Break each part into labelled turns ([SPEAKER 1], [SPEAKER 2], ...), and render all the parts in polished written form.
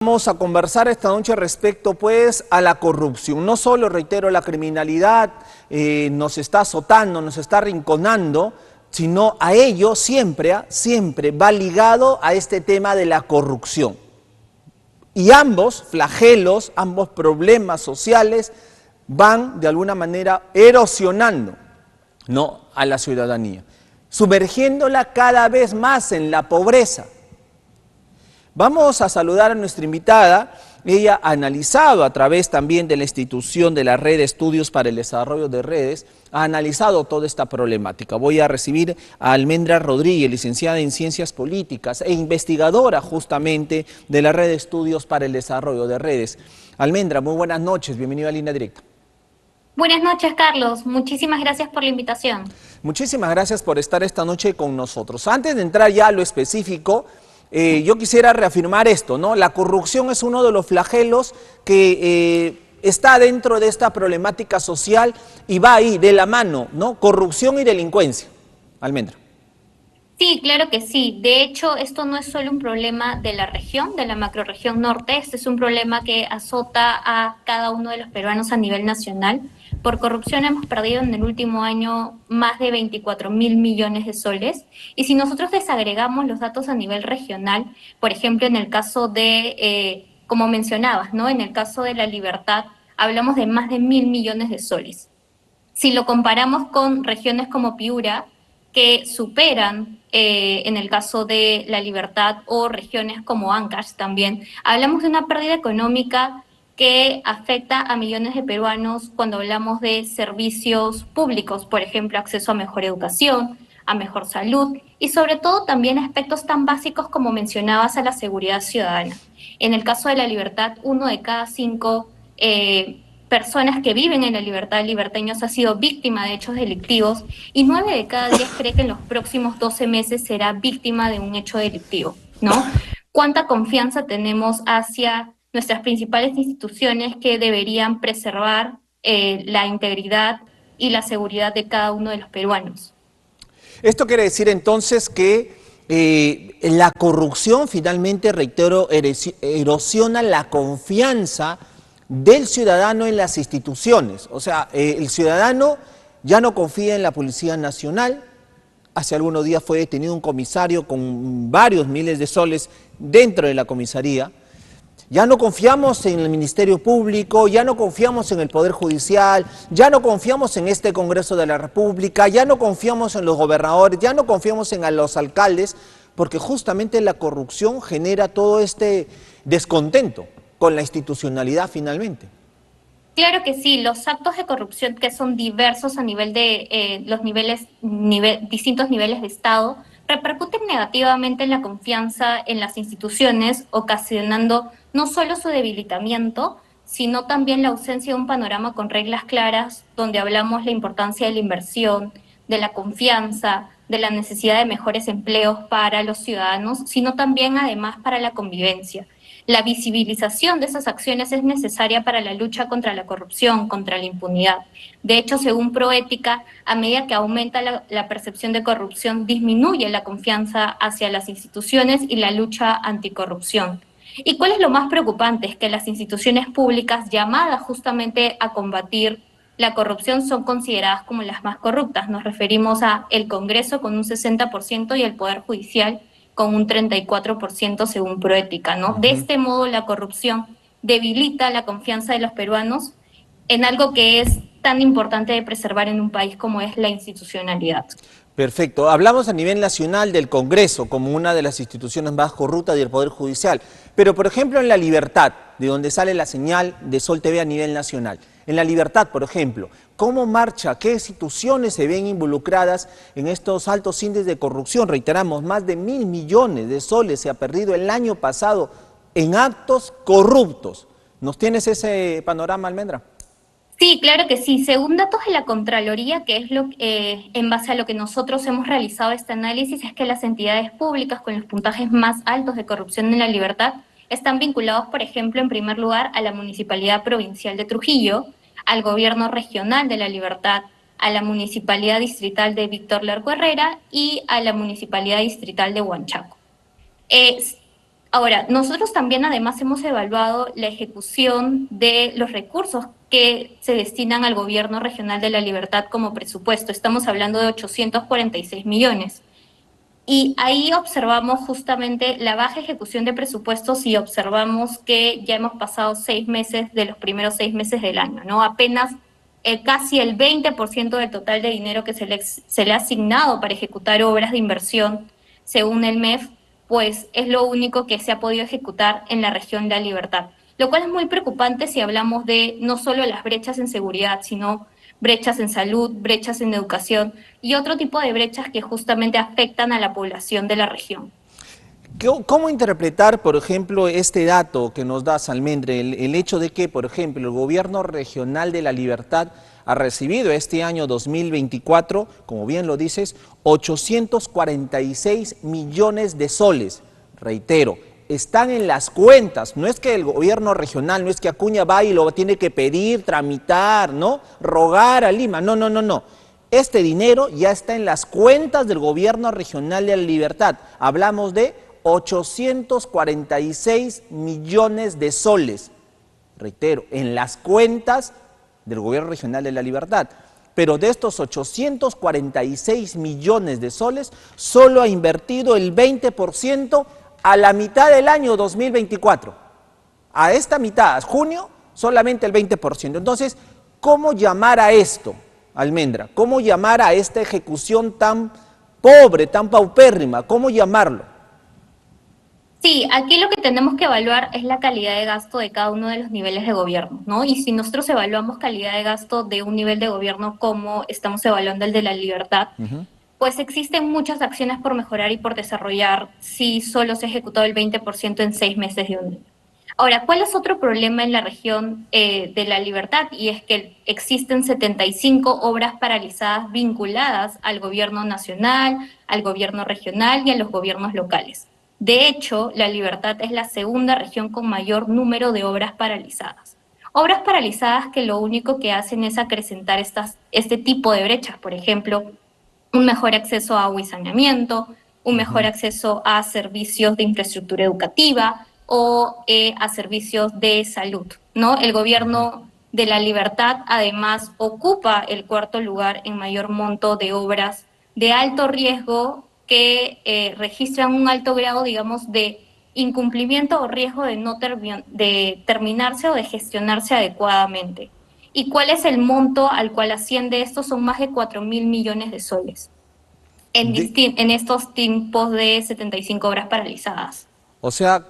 [SPEAKER 1] Vamos a conversar esta noche respecto pues a la corrupción. No solo, reitero, la criminalidad nos está azotando, nos está arrinconando, sino a ello siempre va ligado a este tema de la corrupción. Y ambos flagelos, ambos problemas sociales van de alguna manera erosionando, ¿no?, a la ciudadanía, sumergiéndola cada vez más en la pobreza. Vamos a saludar a nuestra invitada. Ella ha analizado a través también de la institución de la Red de Estudios para el Desarrollo de Redes, ha analizado toda esta problemática. Voy a recibir a Almendra Rodríguez, licenciada en Ciencias Políticas e investigadora justamente de la Red de Estudios para el Desarrollo de Redes. Almendra, muy buenas noches, bienvenida a Línea Directa.
[SPEAKER 2] Buenas noches, Carlos. Muchísimas gracias por la invitación.
[SPEAKER 1] Muchísimas gracias por estar esta noche con nosotros. Antes de entrar ya a lo específico, yo quisiera reafirmar esto, ¿no? La corrupción es uno de los flagelos que está dentro de esta problemática social y va ahí de la mano, ¿no? Corrupción y delincuencia. Almendra.
[SPEAKER 2] Sí, claro que sí. De hecho, esto no es solo un problema de la región, de la macrorregión norte, este es un problema que azota a cada uno de los peruanos a nivel nacional. Por corrupción hemos perdido en el último año más de 24.000 millones de soles. Y si nosotros desagregamos los datos a nivel regional, por ejemplo, en el caso de, como mencionabas, ¿no?, en el caso de La Libertad, hablamos de más de 1.000 millones de soles. Si lo comparamos con regiones como Piura, que superan, en el caso de La Libertad, o regiones como Ancash también, hablamos de una pérdida económica que afecta a millones de peruanos cuando hablamos de servicios públicos, por ejemplo, acceso a mejor educación, a mejor salud y sobre todo también aspectos tan básicos como mencionabas a la seguridad ciudadana. En el caso de La Libertad, 1 de cada 5 personas que viven en La Libertad, liberteños, ha sido víctima de hechos delictivos y 9 de cada 10 cree que en los próximos 12 meses será víctima de un hecho delictivo, ¿no? ¿Cuánta confianza tenemos hacia nuestras principales instituciones que deberían preservar la integridad y la seguridad de cada uno de los peruanos?
[SPEAKER 1] Esto quiere decir entonces que la corrupción finalmente, reitero, erosiona la confianza del ciudadano en las instituciones. O sea, el ciudadano ya no confía en la Policía Nacional. Hace algunos días fue detenido un comisario con varios miles de soles dentro de la comisaría. Ya no confiamos en el Ministerio Público, ya no confiamos en el Poder Judicial, ya no confiamos en este Congreso de la República, ya no confiamos en los gobernadores, ya no confiamos en los alcaldes, porque justamente la corrupción genera todo este descontento con la institucionalidad finalmente.
[SPEAKER 2] Claro que sí, los actos de corrupción que son diversos a nivel de distintos niveles de Estado repercuten negativamente en la confianza en las instituciones, ocasionando no solo su debilitamiento, sino también la ausencia de un panorama con reglas claras, donde hablamos la importancia de la inversión, de la confianza, de la necesidad de mejores empleos para los ciudadanos, sino también además para la convivencia. La visibilización de esas acciones es necesaria para la lucha contra la corrupción, contra la impunidad. De hecho, según Proética, a medida que aumenta la percepción de corrupción, disminuye la confianza hacia las instituciones y la lucha anticorrupción. ¿Y cuál es lo más preocupante? Es que las instituciones públicas llamadas justamente a combatir la corrupción son consideradas como las más corruptas. Nos referimos a el Congreso con un 60% y el Poder Judicial con un 34% según Proética, ¿no? De este modo, la corrupción debilita la confianza de los peruanos en algo que es tan importante de preservar en un país como es la institucionalidad.
[SPEAKER 1] Perfecto. Hablamos a nivel nacional del Congreso como una de las instituciones más corruptas del Poder Judicial, pero por ejemplo en La Libertad, de donde sale la señal de Sol TV a nivel nacional, en La Libertad, por ejemplo, ¿cómo marcha? ¿Qué instituciones se ven involucradas en estos altos índices de corrupción? Reiteramos, más de 1.000 millones de soles se ha perdido el año pasado en actos corruptos. ¿Nos tienes ese panorama, Almendra?
[SPEAKER 2] Sí, claro que sí. Según datos de la Contraloría, que es en base a lo que nosotros hemos realizado este análisis, es que las entidades públicas con los puntajes más altos de corrupción en La Libertad están vinculados, por ejemplo, en primer lugar, a la Municipalidad Provincial de Trujillo, al Gobierno Regional de La Libertad, a la Municipalidad Distrital de Víctor Lerco Herrera y a la Municipalidad Distrital de Huanchaco. Ahora, nosotros también además hemos evaluado la ejecución de los recursos que se destinan al gobierno regional de La Libertad como presupuesto. Estamos hablando de 846 millones. Y ahí observamos justamente la baja ejecución de presupuestos y observamos que ya hemos pasado 6 meses de los primeros 6 meses del año, ¿no? Apenas casi el 20% del total de dinero que se le ha asignado para ejecutar obras de inversión, según el MEF, pues es lo único que se ha podido ejecutar en la región de La Libertad. Lo cual es muy preocupante si hablamos de no solo las brechas en seguridad, sino brechas en salud, brechas en educación y otro tipo de brechas que justamente afectan a la población de la región.
[SPEAKER 1] ¿Cómo interpretar, por ejemplo, este dato que nos das, Almendre, el hecho de que, por ejemplo, el gobierno regional de La Libertad ha recibido este año 2024, como bien lo dices, 846 millones de soles? Reitero, están en las cuentas, no es que el gobierno regional, no es que Acuña va y lo tiene que pedir, tramitar, ¿no? Rogar a Lima, no, no, no, no. Este dinero ya está en las cuentas del gobierno regional de La Libertad. Hablamos de 846 millones de soles, reitero, en las cuentas del gobierno regional de La Libertad. Pero de estos 846 millones de soles, solo ha invertido el 20% a la mitad del año 2024. A esta mitad, a junio, solamente el 20%. Entonces, ¿cómo llamar a esto, Almendra? ¿Cómo llamar a esta ejecución tan pobre, tan paupérrima? ¿Cómo llamarlo?
[SPEAKER 2] Sí, aquí lo que tenemos que evaluar es la calidad de gasto de cada uno de los niveles de gobierno, ¿no? Y si nosotros evaluamos calidad de gasto de un nivel de gobierno como estamos evaluando el de La Libertad, pues existen muchas acciones por mejorar y por desarrollar si solo se ha ejecutado el 20% en 6 meses de un año. Ahora, ¿cuál es otro problema en la región de La Libertad? Y es que existen 75 obras paralizadas vinculadas al gobierno nacional, al gobierno regional y a los gobiernos locales. De hecho, La Libertad es la segunda región con mayor número de obras paralizadas. Obras paralizadas que lo único que hacen es acrecentar este tipo de brechas, por ejemplo, un mejor acceso a agua y saneamiento, un mejor acceso a servicios de infraestructura educativa o a servicios de salud, ¿no? El gobierno de La Libertad además ocupa el cuarto lugar en mayor monto de obras de alto riesgo que registran un alto grado, digamos, de incumplimiento o riesgo de no de terminarse o de gestionarse adecuadamente. ¿Y cuál es el monto al cual asciende esto? Son más de 4.000 millones de soles
[SPEAKER 1] De,
[SPEAKER 2] en estos tiempos de 75 obras paralizadas.
[SPEAKER 1] o sea,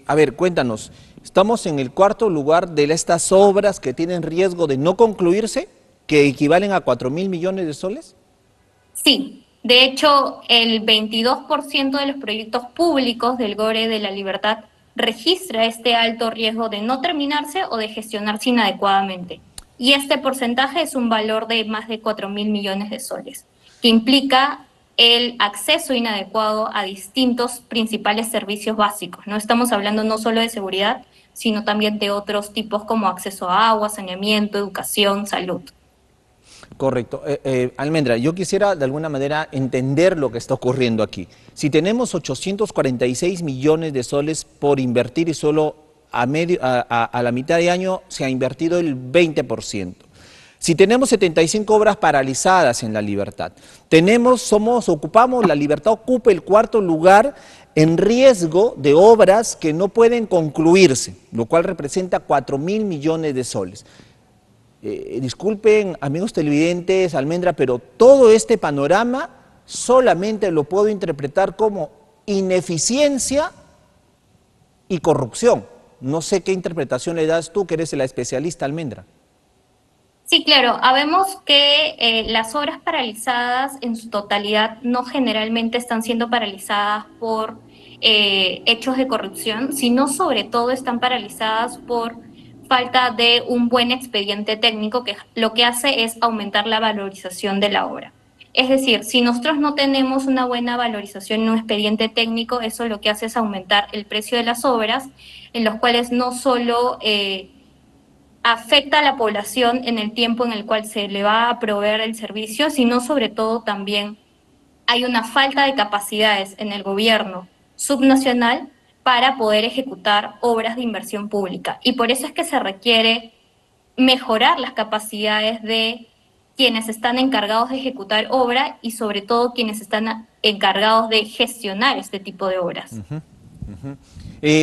[SPEAKER 1] a ver, cuéntanos, ¿estamos en el cuarto lugar de estas obras que tienen riesgo de no concluirse, que equivalen a 4.000 millones de soles?
[SPEAKER 2] Sí, de hecho, el 22% de los proyectos públicos del GORE de La Libertad registra este alto riesgo de no terminarse o de gestionarse inadecuadamente. Y este porcentaje es un valor de más de 4.000 millones de soles, que implica el acceso inadecuado a distintos principales servicios básicos. No estamos hablando no solo de seguridad, sino también de otros tipos como acceso a agua, saneamiento, educación, salud.
[SPEAKER 1] Correcto. Almendra, yo quisiera de alguna manera entender lo que está ocurriendo aquí. Si tenemos 846 millones de soles por invertir y solo a la mitad de año se ha invertido el 20%. Si tenemos 75 obras paralizadas en La Libertad, La Libertad ocupa el cuarto lugar en riesgo de obras que no pueden concluirse, lo cual representa 4.000 millones de soles. Disculpen, amigos televidentes, Almendra, pero todo este panorama solamente lo puedo interpretar como ineficiencia y corrupción. No sé qué interpretación le das tú, que eres la especialista, Almendra.
[SPEAKER 2] Sí, claro. Habemos que las obras paralizadas en su totalidad no generalmente están siendo paralizadas por hechos de corrupción, sino sobre todo están paralizadas por falta de un buen expediente técnico que lo que hace es aumentar la valorización de la obra. Es decir, si nosotros no tenemos una buena valorización en un expediente técnico, eso lo que hace es aumentar el precio de las obras, en los cuales no solo afecta a la población en el tiempo en el cual se le va a proveer el servicio, sino sobre todo también hay una falta de capacidades en el gobierno subnacional para poder ejecutar obras de inversión pública. Y por eso es que se requiere mejorar las capacidades de quienes están encargados de ejecutar obra y sobre todo quienes están encargados de gestionar este tipo de obras.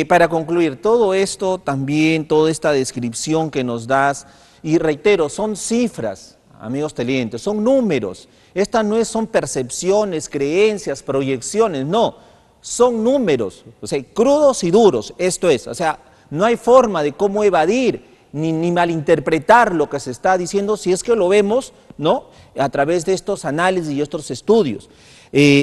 [SPEAKER 1] Para concluir, todo esto también, toda esta descripción que nos das, y reitero, son cifras, amigos televidentes, son números. Estas no son percepciones, creencias, proyecciones, no, son números, o sea, crudos y duros, esto es, o sea, no hay forma de cómo evadir ni malinterpretar lo que se está diciendo si es que lo vemos, ¿no?, a través de estos análisis y estos estudios.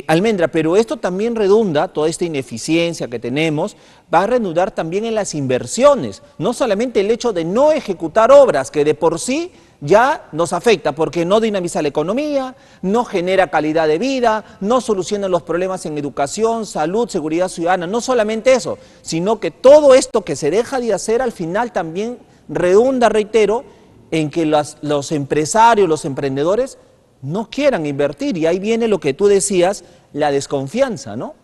[SPEAKER 1] Almendra, pero esto también redunda, toda esta ineficiencia que tenemos, va a redundar también en las inversiones, no solamente el hecho de no ejecutar obras que de por sí ya nos afecta porque no dinamiza la economía, no genera calidad de vida, no soluciona los problemas en educación, salud, seguridad ciudadana, no solamente eso, sino que todo esto que se deja de hacer al final también redunda, reitero, en que los empresarios, los emprendedores no quieran invertir, y ahí viene lo que tú decías, la desconfianza, ¿no?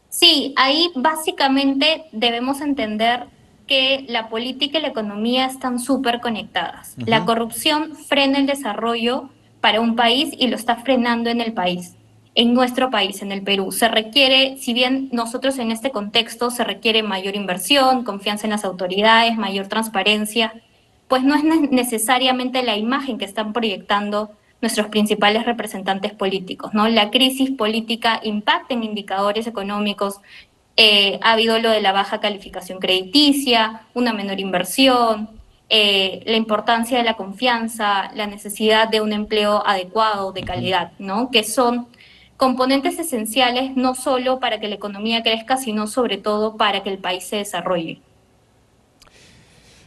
[SPEAKER 2] Sí, ahí básicamente debemos entender que la política y la economía están súper conectadas. La corrupción frena el desarrollo para un país y lo está frenando en el país, en nuestro país, en el Perú. Se requiere, si bien nosotros en este contexto se requiere mayor inversión, confianza en las autoridades, mayor transparencia, pues no es necesariamente la imagen que están proyectando nuestros principales representantes políticos, ¿no? La crisis política impacta en indicadores económicos, ha habido lo de la baja calificación crediticia, una menor inversión, la importancia de la confianza, la necesidad de un empleo adecuado, de calidad, ¿no? Que son componentes esenciales no solo para que la economía crezca, sino sobre todo para que el país se desarrolle.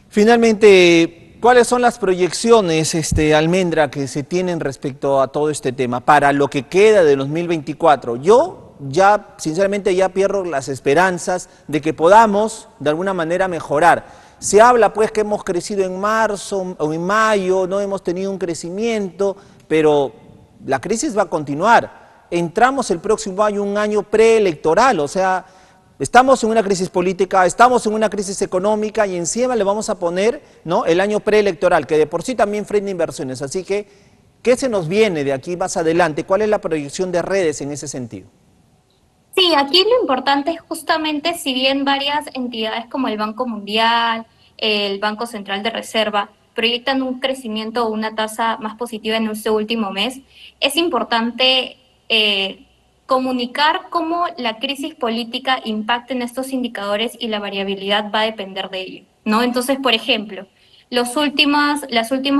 [SPEAKER 1] Finalmente, ¿cuáles son las proyecciones, Almendra, que se tienen respecto a todo este tema para lo que queda de 2024? Yo ya, sinceramente, ya pierdo las esperanzas de que podamos, de alguna manera, mejorar. Se habla, pues, que hemos crecido en marzo o en mayo, no hemos tenido un crecimiento, pero la crisis va a continuar. Entramos el próximo año, un año preelectoral, o sea, estamos en una crisis política, estamos en una crisis económica y encima le vamos a poner, ¿no?, el año preelectoral, que de por sí también frena inversiones. Así que, ¿qué se nos viene de aquí más adelante? ¿Cuál es la proyección de Redes en ese sentido?
[SPEAKER 2] Sí, aquí lo importante es justamente, si bien varias entidades como el Banco Mundial, el Banco Central de Reserva, proyectan un crecimiento o una tasa más positiva en este último mes, es importante comunicar cómo la crisis política impacta en estos indicadores y la variabilidad va a depender de ello, ¿no? Entonces, por ejemplo, las últimas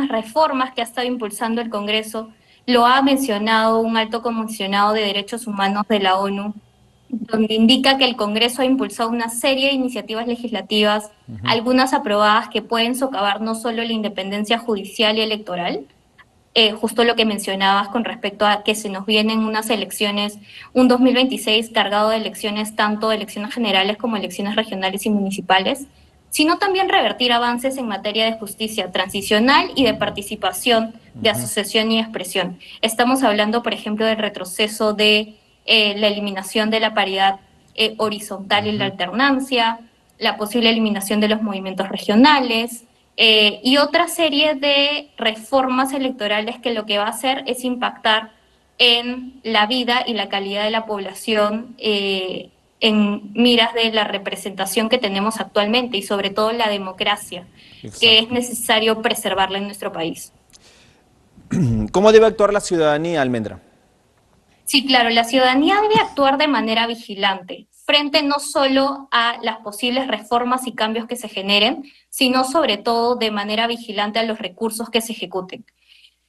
[SPEAKER 2] reformas que ha estado impulsando el Congreso, lo ha mencionado un alto comisionado de Derechos Humanos de la ONU, donde indica que el Congreso ha impulsado una serie de iniciativas legislativas, algunas aprobadas que pueden socavar no solo la independencia judicial y electoral, justo lo que mencionabas con respecto a que se nos vienen unas elecciones, un 2026 cargado de elecciones, tanto elecciones generales como elecciones regionales y municipales, sino también revertir avances en materia de justicia transicional y de participación, de asociación y expresión. Estamos hablando, por ejemplo, del retroceso de la eliminación de la paridad horizontal y la alternancia, la posible eliminación de los movimientos regionales, y otra serie de reformas electorales que lo que va a hacer es impactar en la vida y la calidad de la población en miras de la representación que tenemos actualmente y sobre todo la democracia, que es necesario preservarla en nuestro país.
[SPEAKER 1] ¿Cómo debe actuar la ciudadanía, Almendra?
[SPEAKER 2] Sí, claro, la ciudadanía debe actuar de manera vigilante, frente no solo a las posibles reformas y cambios que se generen, sino sobre todo de manera vigilante a los recursos que se ejecuten.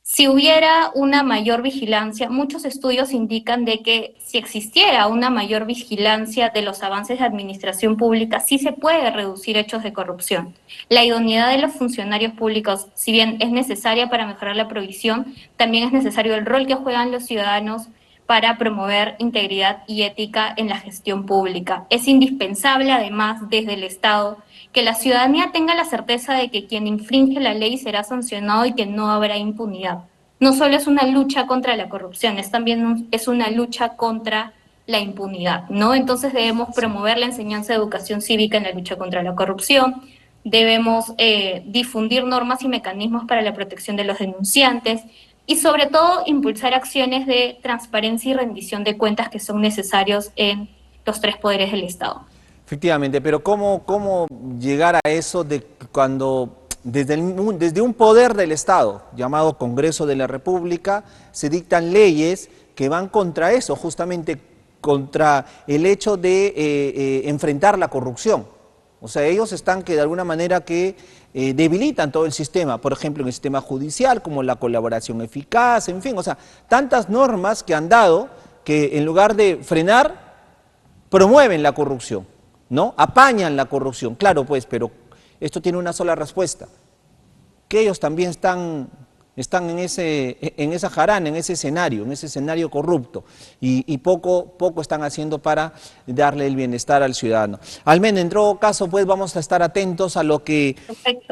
[SPEAKER 2] Si hubiera una mayor vigilancia, muchos estudios indican de que si existiera una mayor vigilancia de los avances de administración pública, sí se puede reducir hechos de corrupción. La idoneidad de los funcionarios públicos, si bien es necesaria para mejorar la provisión, también es necesario el rol que juegan los ciudadanos para promover integridad y ética en la gestión pública. Es indispensable, además, desde el Estado, que la ciudadanía tenga la certeza de que quien infringe la ley será sancionado y que no habrá impunidad. No solo es una lucha contra la corrupción, es también es una lucha contra la impunidad, ¿no? Entonces debemos promover la enseñanza de educación cívica en la lucha contra la corrupción, debemos difundir normas y mecanismos para la protección de los denunciantes y sobre todo impulsar acciones de transparencia y rendición de cuentas que son necesarios en los tres poderes del Estado.
[SPEAKER 1] Efectivamente, pero ¿cómo llegar a eso de cuando desde un poder del Estado, llamado Congreso de la República, se dictan leyes que van contra eso, justamente contra el hecho de enfrentar la corrupción? O sea, ellos están que de alguna manera que debilitan todo el sistema, por ejemplo, en el sistema judicial, como la colaboración eficaz, en fin, o sea, tantas normas que han dado que en lugar de frenar, promueven la corrupción, ¿no? Apañan la corrupción, claro pues, pero esto tiene una sola respuesta, que ellos también están en esa jarana, en ese escenario corrupto, y poco están haciendo para darle el bienestar al ciudadano. Almendra, en todo caso, pues vamos a estar atentos a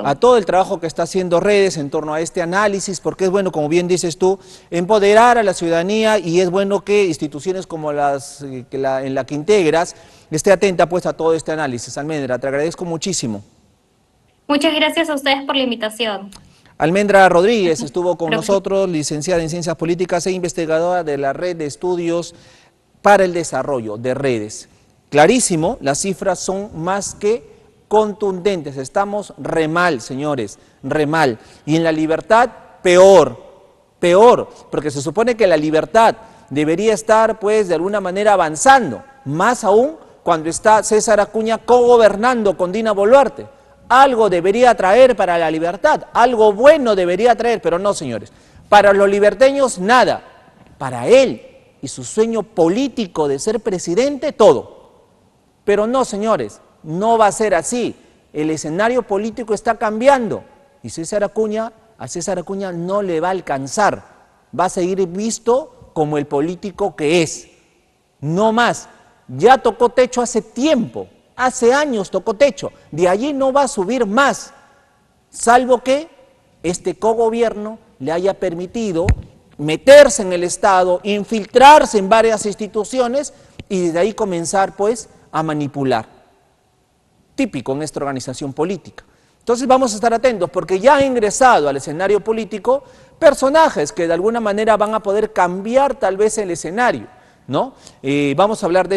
[SPEAKER 1] a todo el trabajo que está haciendo Redes en torno a este análisis, porque es bueno, como bien dices tú, empoderar a la ciudadanía, y es bueno que instituciones como en la que integras esté atenta pues a todo este análisis. Almendra, te agradezco muchísimo.
[SPEAKER 2] Muchas gracias a ustedes por la invitación.
[SPEAKER 1] Almendra Rodríguez estuvo con nosotros, licenciada en Ciencias Políticas e investigadora de la Red de Estudios para el Desarrollo de Redes. Clarísimo, las cifras son más que contundentes, estamos re mal, señores, re mal. Y en la libertad, peor, porque se supone que la libertad debería estar, pues, de alguna manera avanzando, más aún cuando está César Acuña cogobernando con Dina Boluarte. Algo debería traer para la libertad, algo bueno debería traer, pero no, señores. Para los liberteños, nada. Para él y su sueño político de ser presidente, todo. Pero no, señores, no va a ser así. El escenario político está cambiando y a César Acuña no le va a alcanzar. Va a seguir visto como el político que es. No más. Ya tocó techo hace tiempo. Hace años tocó techo, de allí no va a subir más, salvo que este cogobierno le haya permitido meterse en el Estado, infiltrarse en varias instituciones y desde ahí comenzar pues a manipular. Típico en esta organización política. Entonces vamos a estar atentos porque ya han ingresado al escenario político personajes que de alguna manera van a poder cambiar tal vez el escenario, ¿no? Vamos a hablar de